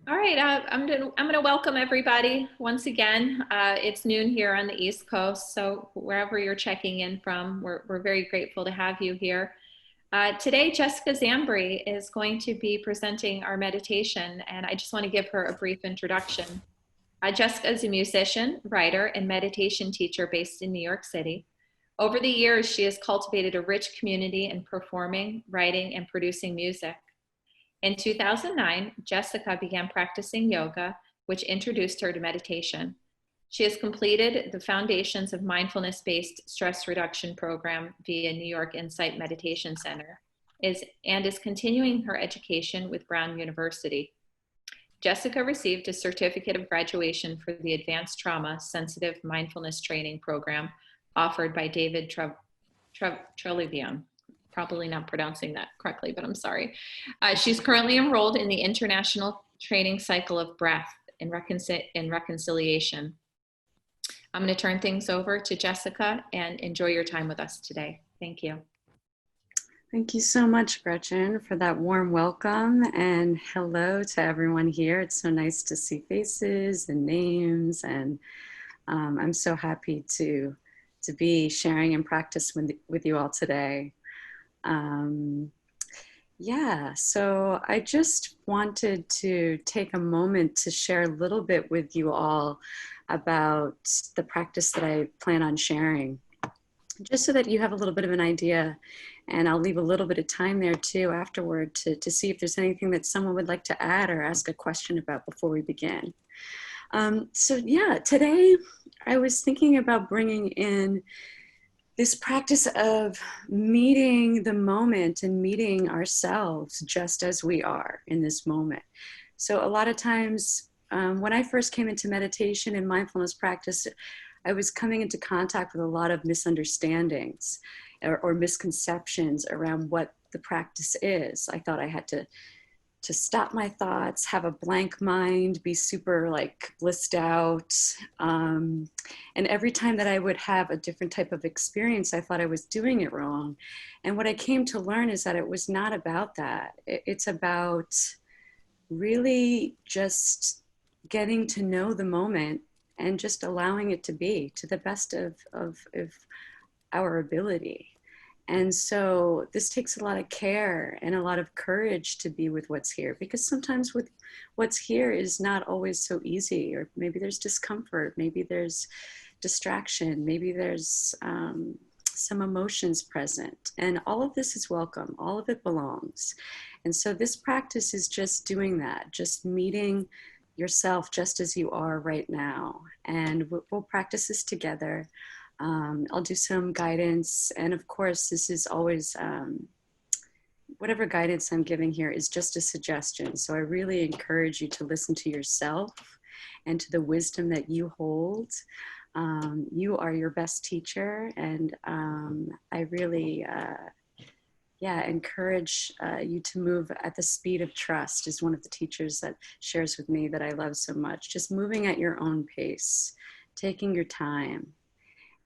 All right, I'm gonna welcome everybody once again. It's noon here on the East Coast, so wherever you're checking in from, we're very grateful to have you here. Today, Jessica Zambri is going to be presenting our meditation, and I just want to give her a brief introduction. Jessica is a musician, writer, and meditation teacher based in New York City. Over the years, she has cultivated a rich community in performing, writing, and producing music. In 2009, Jessica began practicing yoga, which introduced her to meditation. She has completed the Foundations of Mindfulness-Based Stress Reduction program via New York Insight Meditation Center and is continuing her education with Brown University. Jessica received a certificate of graduation for the Advanced Trauma Sensitive Mindfulness Training program offered by David Trelevian. Probably not pronouncing that correctly, but I'm sorry. She's currently enrolled in the International Training Cycle of Breath in Reconciliation. I'm going to turn things over to Jessica and enjoy your time with us today. Thank you. Thank you so much, Gretchen, for that warm welcome, and hello to everyone here. It's so nice to see faces and names, and I'm so happy to be sharing and practice with you all today. Yeah, so I just wanted to take a moment to share a little bit with you all about the practice that I plan on sharing, just so that you have a little bit of an idea. And I'll leave a little bit of time there too afterward to see if there's anything that someone would like to add or ask a question about before we begin. So yeah, today I was thinking about bringing in this practice of meeting the moment and meeting ourselves just as we are in this moment. So a lot of times when I first came into meditation and mindfulness practice, I was coming into contact with a lot of misunderstandings or misconceptions around what the practice is. I thought I had to stop my thoughts, have a blank mind, be super like blissed out. And every time that I would have a different type of experience, I thought I was doing it wrong. And what I came to learn is that it was not about that. It's about really just getting to know the moment and just allowing it to be to the best of our ability. And so this takes a lot of care and a lot of courage to be with what's here, because sometimes with what's here is not always so easy, or maybe there's discomfort, maybe there's distraction, maybe there's some emotions present, and all of this is welcome, all of it belongs. And so this practice is just doing that, just meeting yourself just as you are right now. And we'll practice this together. I'll do some guidance. And of course, this is always, whatever guidance I'm giving here is just a suggestion. So I really encourage you to listen to yourself and to the wisdom that you hold. You are your best teacher. And I really, encourage you to move at the speed of trust, is one of the teachers that shares with me that I love so much. Just moving at your own pace, taking your time,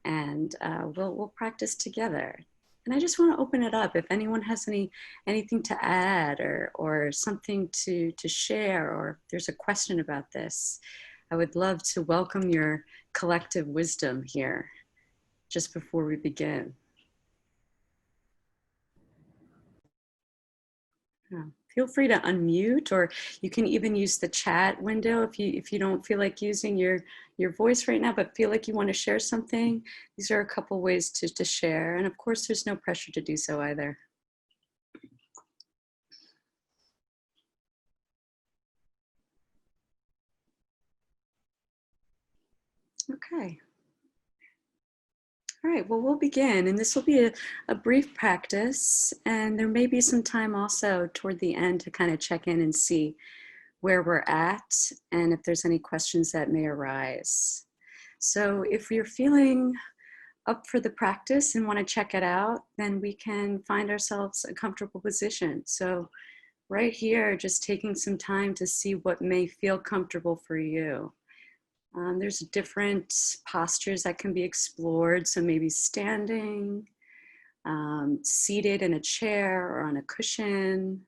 and we'll practice together. And I just want to open it up. If anyone has anything to add or something to share, or if there's a question about this, I would love to welcome your collective wisdom here just before we begin. Feel free to unmute, or you can even use the chat window if you don't feel like using your voice right now, but feel like you want to share something. These are a couple ways to share. And of course, there's no pressure to do so either. Okay. All right, well, we'll begin, and this will be a brief practice, and there may be some time also toward the end to kind of check in and see where we're at and if there's any questions that may arise. So if you're feeling up for the practice and want to check it out, then we can find ourselves a comfortable position. So right here, just taking some time to see what may feel comfortable for you. There's different postures that can be explored. So maybe standing, seated in a chair or on a cushion,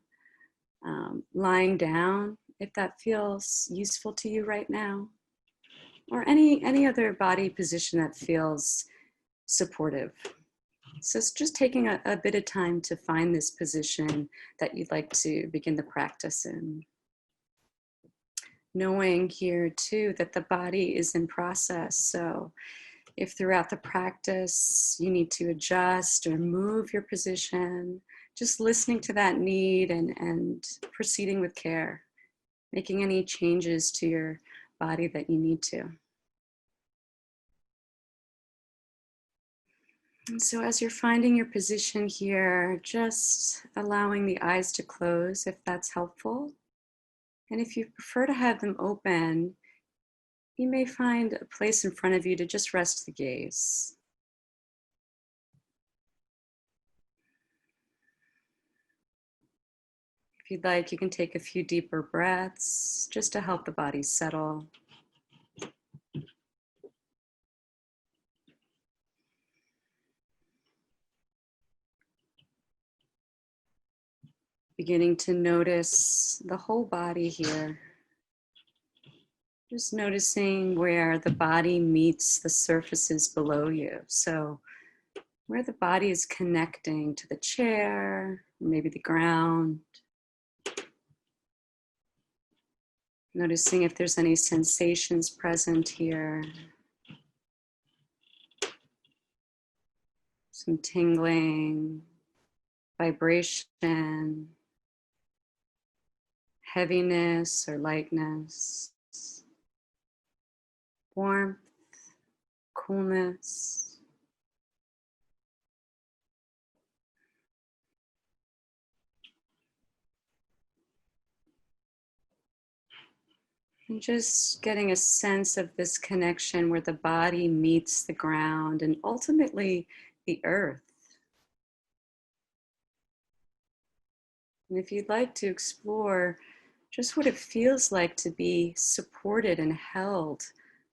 lying down if that feels useful to you right now, or any other body position that feels supportive. So it's just taking a bit of time to find this position that you'd like to begin the practice in. Knowing here too that the body is in process. So if throughout the practice you need to adjust or move your position, just listening to that need and proceeding with care, making any changes to your body that you need to. And so as you're finding your position here, just allowing the eyes to close if that's helpful. And if you prefer to have them open, you may find a place in front of you to just rest the gaze. If you'd like, you can take a few deeper breaths just to help the body settle. Beginning to notice the whole body here. Just noticing where the body meets the surfaces below you. So where the body is connecting to the chair, maybe the ground. Noticing if there's any sensations present here. Some tingling, vibration, heaviness or lightness, warmth, coolness. And just getting a sense of this connection where the body meets the ground and ultimately the earth. And if you'd like to explore just what it feels like to be supported and held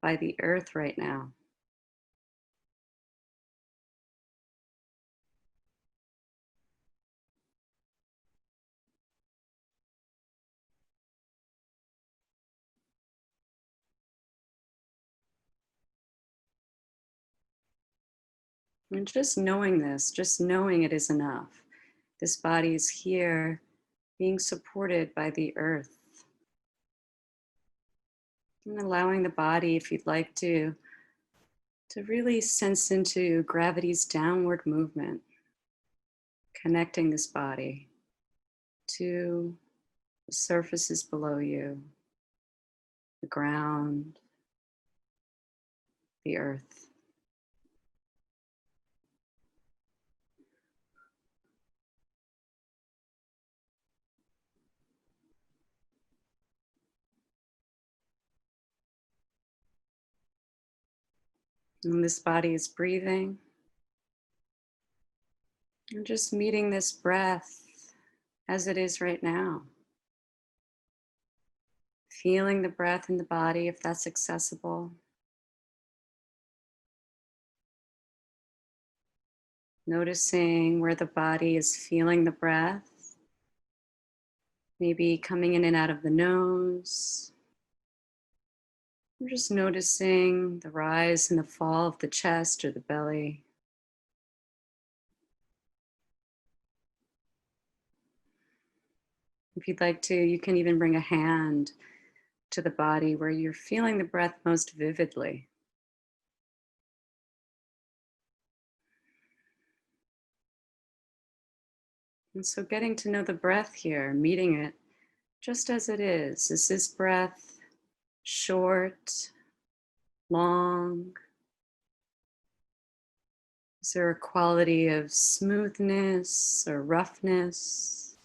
by the earth right now. And just knowing this, just knowing it is enough. This body is here being supported by the earth. And allowing the body, if you'd like to really sense into gravity's downward movement, connecting this body to the surfaces below you, the ground, the earth. And this body is breathing. And just meeting this breath as it is right now. Feeling the breath in the body if that's accessible. Noticing where the body is feeling the breath. Maybe coming in and out of the nose. We're just noticing the rise and the fall of the chest or the belly. If you'd like to, you can even bring a hand to the body where you're feeling the breath most vividly. And so getting to know the breath here, meeting it just as it is. Is this breath short, long? Is there a quality of smoothness or roughness?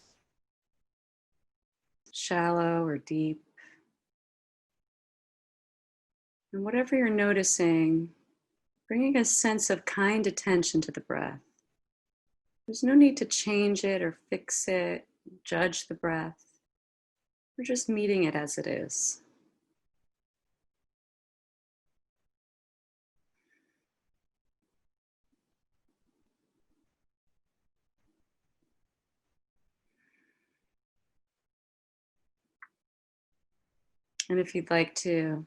Shallow or deep? And whatever you're noticing, bringing a sense of kind attention to the breath. There's no need to change it or fix it, judge the breath. We're just meeting it as it is. And if you'd like to,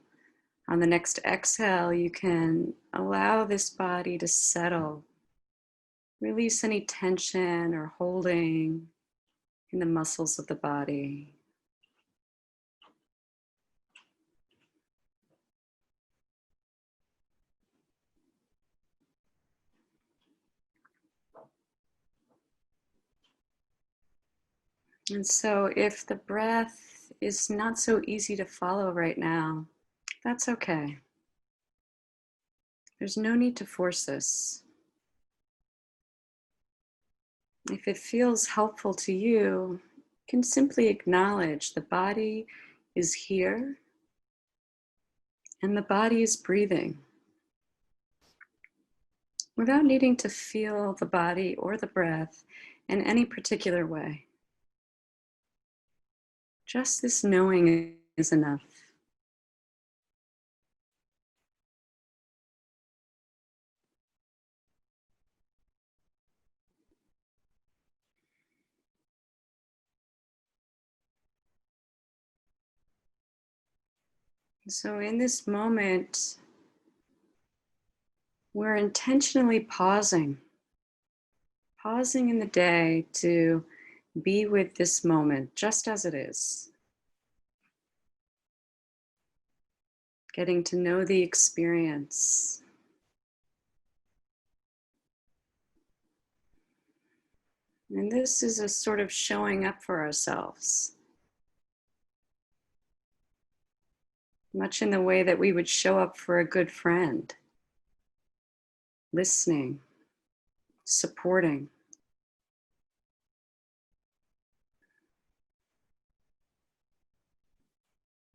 on the next exhale, you can allow this body to settle. Release any tension or holding in the muscles of the body. And so if the breath is not so easy to follow right now, that's okay. There's no need to force this. If it feels helpful to you, you can simply acknowledge the body is here and the body is breathing without needing to feel the body or the breath in any particular way. Just this knowing is enough. So in this moment, we're intentionally pausing in the day to be with this moment just as it is. Getting to know the experience. And this is a sort of showing up for ourselves. Much in the way that we would show up for a good friend. Listening, supporting.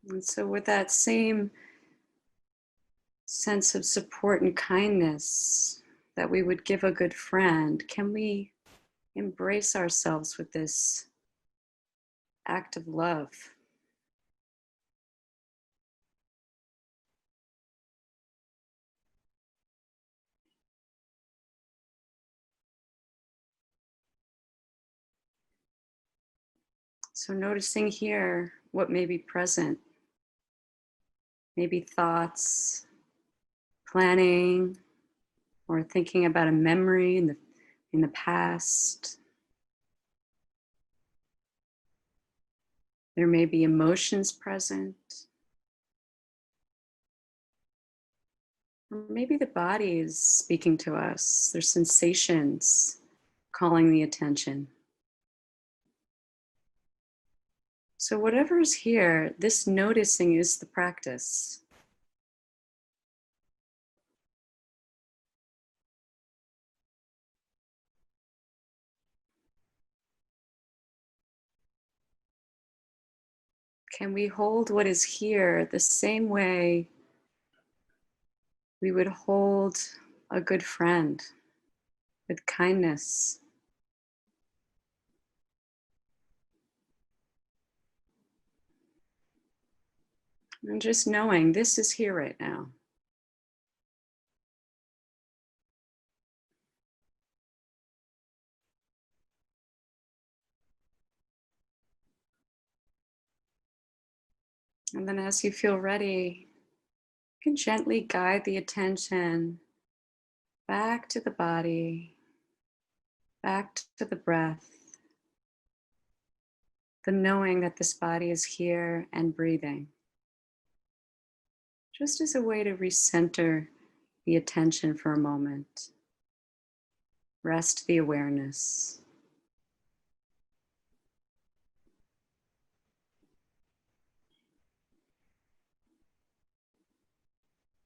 And so with that same sense of support and kindness that we would give a good friend, can we embrace ourselves with this act of love? So noticing here what may be present, maybe thoughts, planning, or thinking about a memory in the past. There may be emotions present. Or maybe the body is speaking to us. There's sensations calling the attention. So whatever is here, this noticing is the practice. Can we hold what is here the same way we would hold a good friend, with kindness? And just knowing this is here right now. And then as you feel ready, you can gently guide the attention back to the body, back to the breath, the knowing that this body is here and breathing, just as a way to recenter the attention for a moment. Rest the awareness.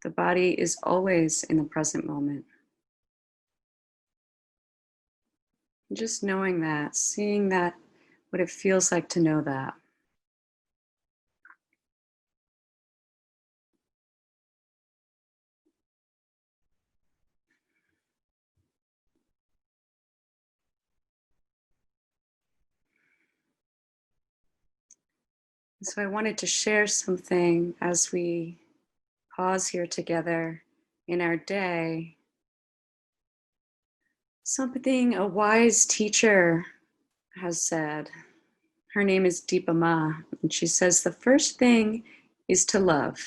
The body is always in the present moment. Just knowing that, seeing that, what it feels like to know that. So I wanted to share something as we pause here together in our day. Something a wise teacher has said. Her name is Deepa Ma, and she says the first thing is to love.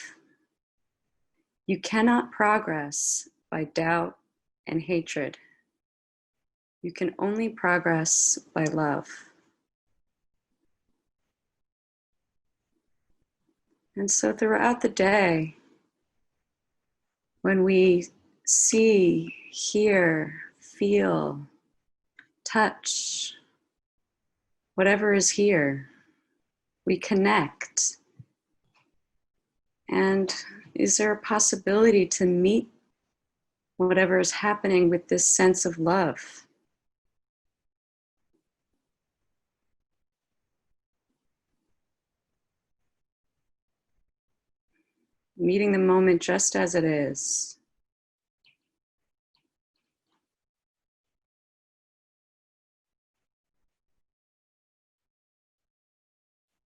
You cannot progress by doubt and hatred. You can only progress by love. And so throughout the day, when we see, hear, feel, touch, whatever is here, we connect. And is there a possibility to meet whatever is happening with this sense of love? Meeting the moment just as it is.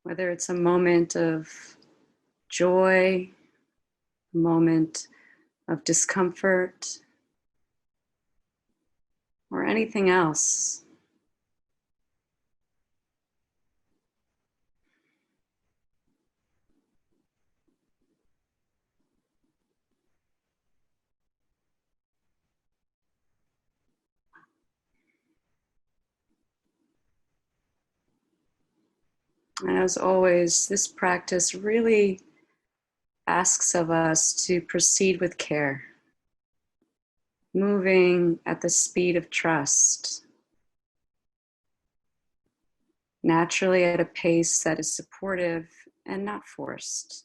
Whether it's a moment of joy, a moment of discomfort, or anything else. And as always, this practice really asks of us to proceed with care, moving at the speed of trust, naturally at a pace that is supportive and not forced.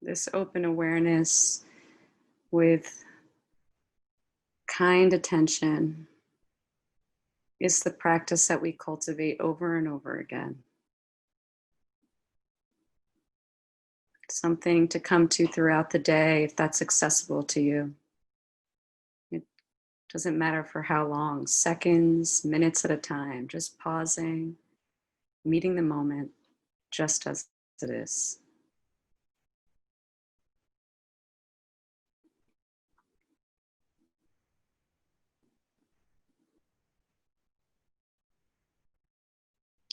This open awareness with kind attention is the practice that we cultivate over and over again. Something to come to throughout the day if that's accessible to you. It doesn't matter for how long, seconds, minutes at a time, just pausing, meeting the moment just as it is.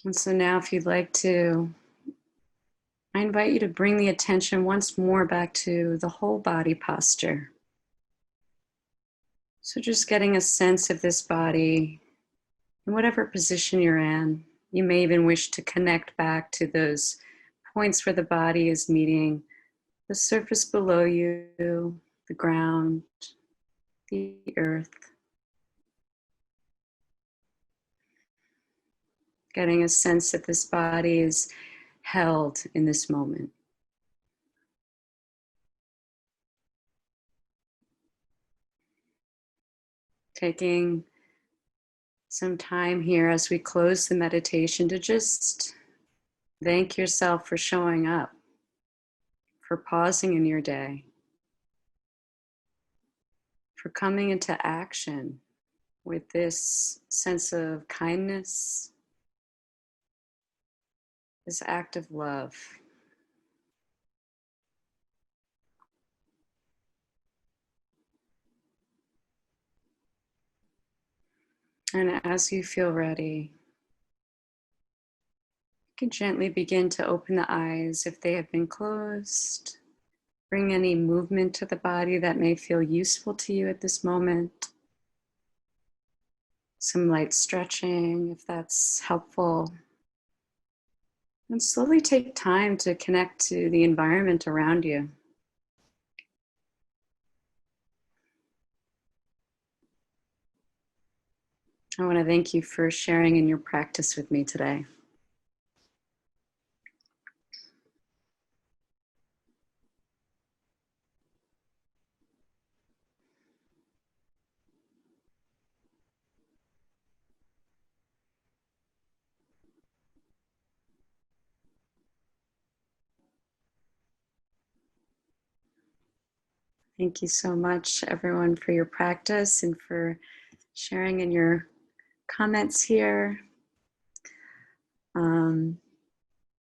And so now if you'd like to, I invite you to bring the attention once more back to the whole body posture. So just getting a sense of this body in whatever position you're in. You may even wish to connect back to those points where the body is meeting the surface below you, the ground, the earth. Getting a sense that this body is held in this moment. Taking some time here as we close the meditation to just thank yourself for showing up, for pausing in your day, for coming into action with this sense of kindness, this act of love. And as you feel ready, you can gently begin to open the eyes if they have been closed. Bring any movement to the body that may feel useful to you at this moment. Some light stretching if that's helpful. And slowly take time to connect to the environment around you. I want to thank you for sharing in your practice with me today. Thank you so much, everyone, for your practice and for sharing in your comments here.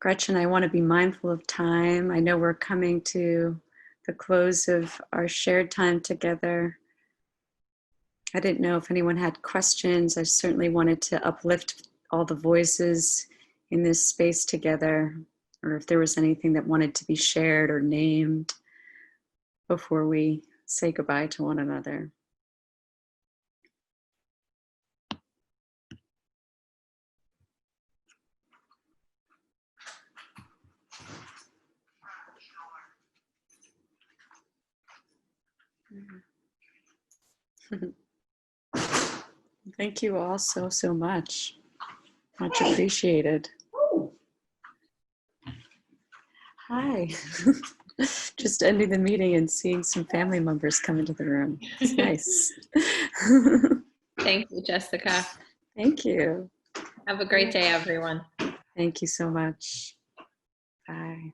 Gretchen, I want to be mindful of time. I know we're coming to the close of our shared time together. I didn't know if anyone had questions. I certainly wanted to uplift all the voices in this space together, or if there was anything that wanted to be shared or named before we say goodbye to one another. Thank you all so much. Much appreciated. Hi. Just ending the meeting and seeing some family members come into the room. It's nice. Thank you, Jessica. Thank you. Have a great day, everyone. Thank you so much. Bye.